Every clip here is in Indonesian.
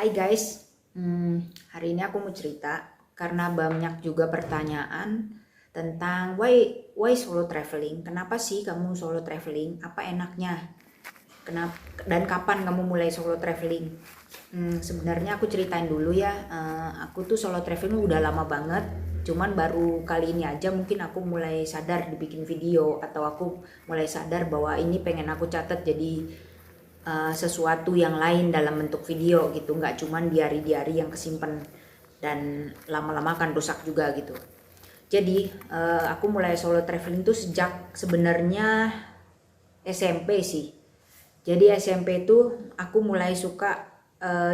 Hai guys, hari ini aku mau cerita karena banyak juga pertanyaan tentang why solo traveling. Kenapa sih kamu solo traveling? Apa enaknya? Kenapa dan kapan kamu mulai solo traveling? Sebenarnya aku ceritain dulu ya. Aku tuh solo traveling udah lama banget. Cuman baru kali ini aja mungkin aku mulai sadar dibikin video atau aku mulai sadar bahwa ini pengen aku catat jadi sesuatu yang lain dalam bentuk video gitu, nggak cuman diari-diari yang kesimpan dan lama-lama akan rusak juga gitu. Jadi aku mulai solo traveling tuh sejak sebenarnya SMP sih. Jadi SMP tuh aku mulai suka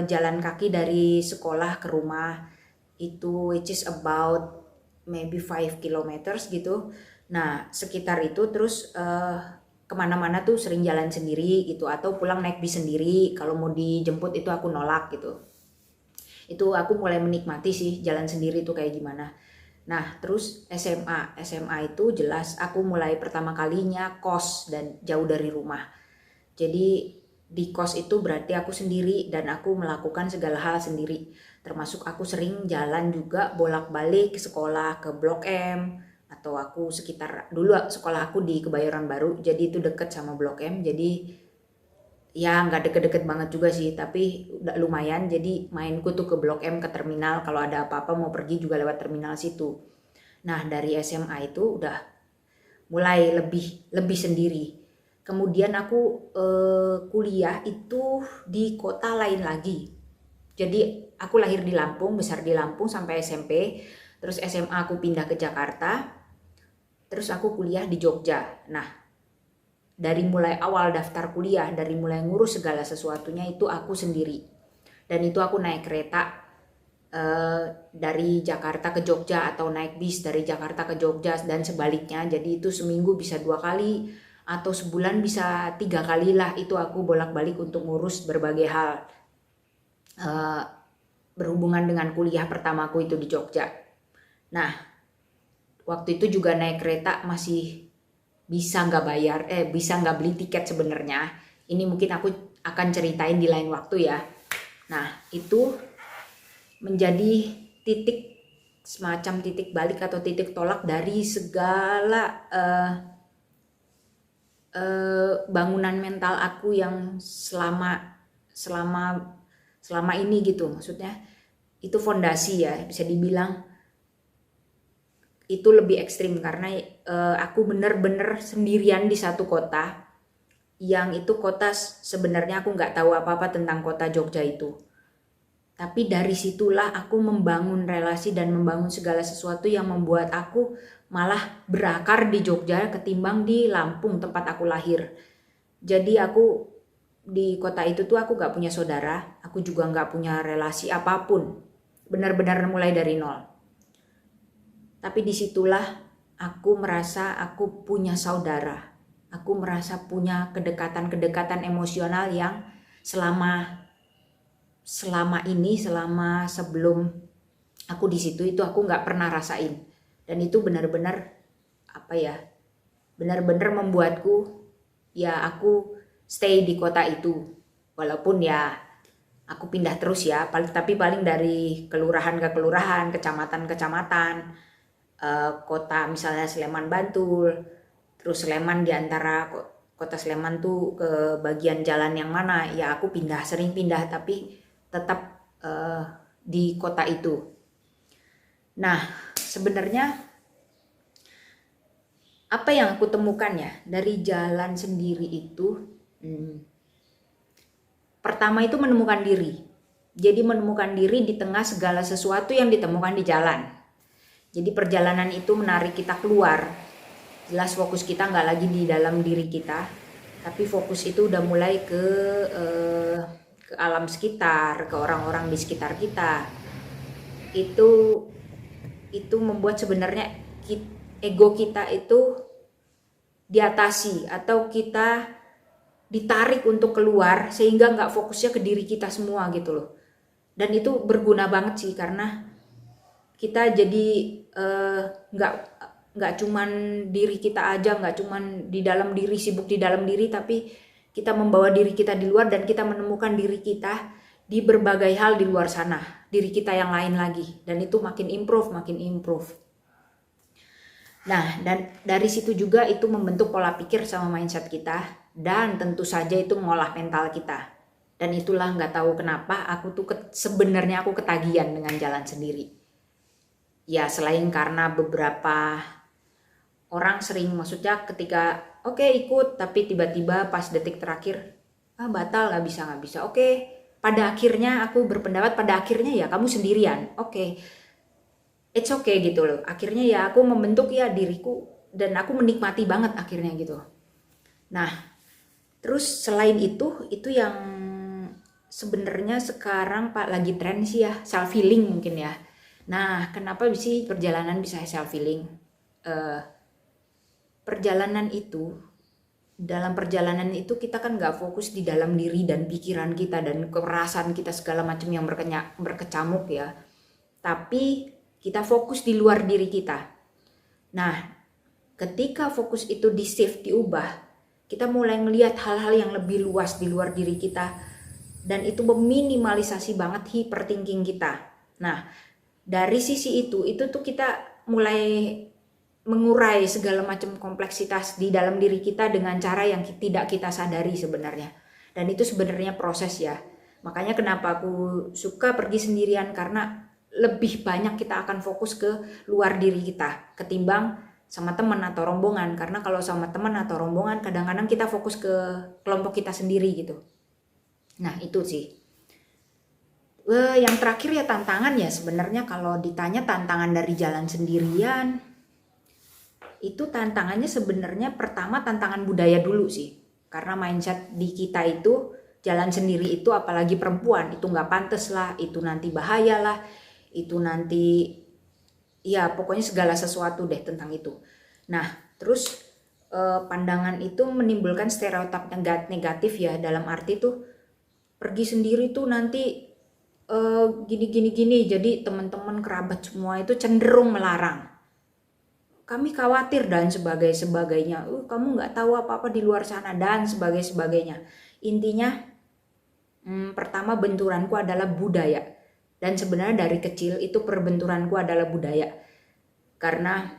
jalan kaki dari sekolah ke rumah itu, which is about maybe 5 kilometers gitu. Nah sekitar itu terus kemana-mana tuh sering jalan sendiri gitu atau pulang naik bis sendiri. Kalau mau dijemput itu aku nolak gitu. Itu aku mulai menikmati sih jalan sendiri tuh kayak gimana. Nah terus SMA itu jelas aku mulai pertama kalinya kos dan jauh dari rumah. Jadi di kos itu berarti aku sendiri dan aku melakukan segala hal sendiri. Termasuk aku sering jalan juga bolak-balik ke sekolah ke Blok M, atau aku sekitar dulu sekolah aku di Kebayoran Baru, jadi itu deket sama Blok M. Jadi ya nggak deket-deket banget juga sih, tapi udah lumayan. Jadi mainku tuh ke Blok M, ke terminal, kalau ada apa-apa mau pergi juga lewat terminal situ. Nah dari SMA itu udah mulai lebih lebih sendiri. Kemudian aku kuliah itu di kota lain lagi. Jadi aku lahir di Lampung, besar di Lampung sampai SMP. Terus SMA aku pindah ke Jakarta. Terus aku kuliah di Jogja. Nah, dari mulai awal daftar kuliah, dari mulai ngurus segala sesuatunya itu aku sendiri. Dan itu aku naik kereta dari Jakarta ke Jogja atau naik bis dari Jakarta ke Jogja dan sebaliknya. Jadi itu seminggu bisa 2 kali atau sebulan bisa 3 kali lah. Itu aku bolak-balik untuk ngurus berbagai hal eh, berhubungan dengan kuliah pertamaku itu di Jogja. Nah, waktu itu juga naik kereta masih bisa nggak bayar, bisa nggak beli tiket sebenarnya. Ini mungkin aku akan ceritain di lain waktu ya. Nah, itu menjadi titik semacam titik balik atau titik tolak dari segala bangunan mental aku yang selama selama selama ini gitu. Maksudnya itu fondasi ya, bisa dibilang itu lebih ekstrim karena aku bener-bener sendirian di satu kota yang itu kota sebenarnya aku nggak tahu apa-apa tentang kota Jogja itu. Tapi dari situlah aku membangun relasi dan membangun segala sesuatu yang membuat aku malah berakar di Jogja ketimbang di Lampung tempat aku lahir. Jadi aku di kota itu tuh aku gak punya saudara, aku juga gak punya relasi apapun. Benar-benar mulai dari nol. Tapi disitulah aku merasa aku punya saudara. Aku merasa punya kedekatan-kedekatan emosional yang selama sebelum aku di situ itu aku nggak pernah rasain. Dan itu benar-benar apa ya, benar-benar membuatku ya aku stay di kota itu. Walaupun ya aku pindah terus ya, tapi paling dari kelurahan ke kelurahan, kecamatan ke kecamatan, kota misalnya Sleman Bantul, terus Sleman di antara kota Sleman tuh ke bagian jalan yang mana ya aku pindah, sering pindah, tapi tetap di kota itu. Nah sebenarnya apa yang aku temukan ya dari jalan sendiri itu, pertama itu menemukan diri. Jadi menemukan diri di tengah segala sesuatu yang ditemukan di jalan. Jadi perjalanan itu menarik kita keluar. Jelas fokus kita nggak lagi di dalam diri kita, tapi fokus itu udah mulai ke alam sekitar, ke orang-orang di sekitar kita. Itu membuat sebenarnya ego kita itu diatasi atau kita ditarik untuk keluar sehingga nggak fokusnya ke diri kita semua gitu loh. Dan itu berguna banget sih karena kita jadi nggak cuman diri kita aja, nggak cuman di dalam diri, sibuk di dalam diri, tapi kita membawa diri kita di luar dan kita menemukan diri kita di berbagai hal di luar sana, diri kita yang lain lagi, dan itu makin improve. Nah, dan dari situ juga itu membentuk pola pikir sama mindset kita, dan tentu saja itu mengolah mental kita. Dan itulah nggak tahu kenapa aku tuh sebenarnya aku ketagihan dengan jalan sendiri. Ya selain karena beberapa orang sering, maksudnya ketika oke, ikut, tapi tiba-tiba pas detik terakhir batal, nggak bisa. Oke, pada akhirnya aku berpendapat pada akhirnya ya kamu sendirian. Oke, it's okay gitu loh. Akhirnya ya aku membentuk ya diriku dan aku menikmati banget akhirnya gitu. Nah, terus selain itu yang sebenarnya sekarang Pak lagi tren sih ya, self healing mungkin ya. Nah, kenapa sih perjalanan bisa self healing? Dalam perjalanan itu kita kan nggak fokus di dalam diri dan pikiran kita dan kerasan kita segala macam yang berkecamuk ya. Tapi kita fokus di luar diri kita. Nah, ketika fokus itu di shift, diubah, kita mulai melihat hal-hal yang lebih luas di luar diri kita, dan itu meminimalisasi banget hyperthinking kita. Nah, dari sisi itu tuh kita mulai mengurai segala macam kompleksitas di dalam diri kita dengan cara yang tidak kita sadari sebenarnya. Dan itu sebenarnya proses ya. Makanya kenapa aku suka pergi sendirian, karena lebih banyak kita akan fokus ke luar diri kita ketimbang sama teman atau rombongan. Karena kalau sama teman atau rombongan kadang-kadang kita fokus ke kelompok kita sendiri gitu. Nah itu sih. Yang terakhir ya tantangan ya, sebenarnya kalau ditanya tantangan dari jalan sendirian, itu tantangannya sebenarnya pertama tantangan budaya dulu sih. Karena mindset di kita itu jalan sendiri itu, apalagi perempuan, itu nggak pantas lah, itu nanti bahaya lah, itu nanti ya pokoknya segala sesuatu deh tentang itu. Nah terus pandangan itu menimbulkan stereotip negatif ya, dalam arti tuh pergi sendiri tuh nanti gini. Jadi teman-teman kerabat semua itu cenderung melarang. Kami khawatir dan sebagainya. Kamu nggak tahu apa-apa di luar sana dan sebagainya. Intinya pertama benturanku adalah budaya. Dan sebenarnya dari kecil itu perbenturanku adalah budaya. Karena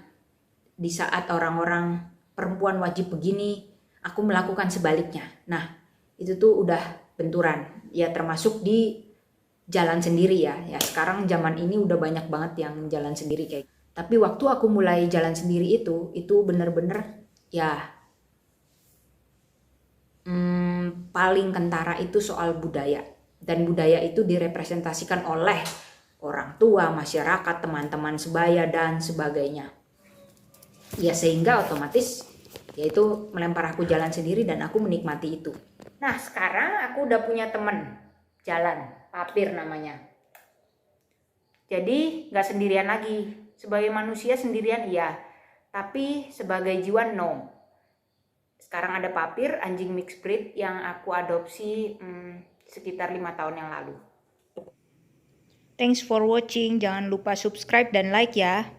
di saat orang-orang perempuan wajib begini, aku melakukan sebaliknya. Nah, itu tuh udah benturan. Ya termasuk di jalan sendiri ya. Ya sekarang zaman ini udah banyak banget yang jalan sendiri kayak. Tapi waktu aku mulai jalan sendiri itu bener-bener ya paling kentara itu soal budaya. Dan budaya itu direpresentasikan oleh orang tua, masyarakat, teman-teman sebaya, dan sebagainya. Ya sehingga otomatis yaitu melempar aku jalan sendiri dan aku menikmati itu. Nah sekarang aku udah punya temen jalan, Papir namanya. Jadi gak sendirian lagi. Sebagai manusia sendirian iya, tapi sebagai jiwa no. Sekarang ada Papir, anjing mixed breed yang aku adopsi sekitar 5 tahun yang lalu. Thanks for watching, jangan lupa subscribe dan like ya.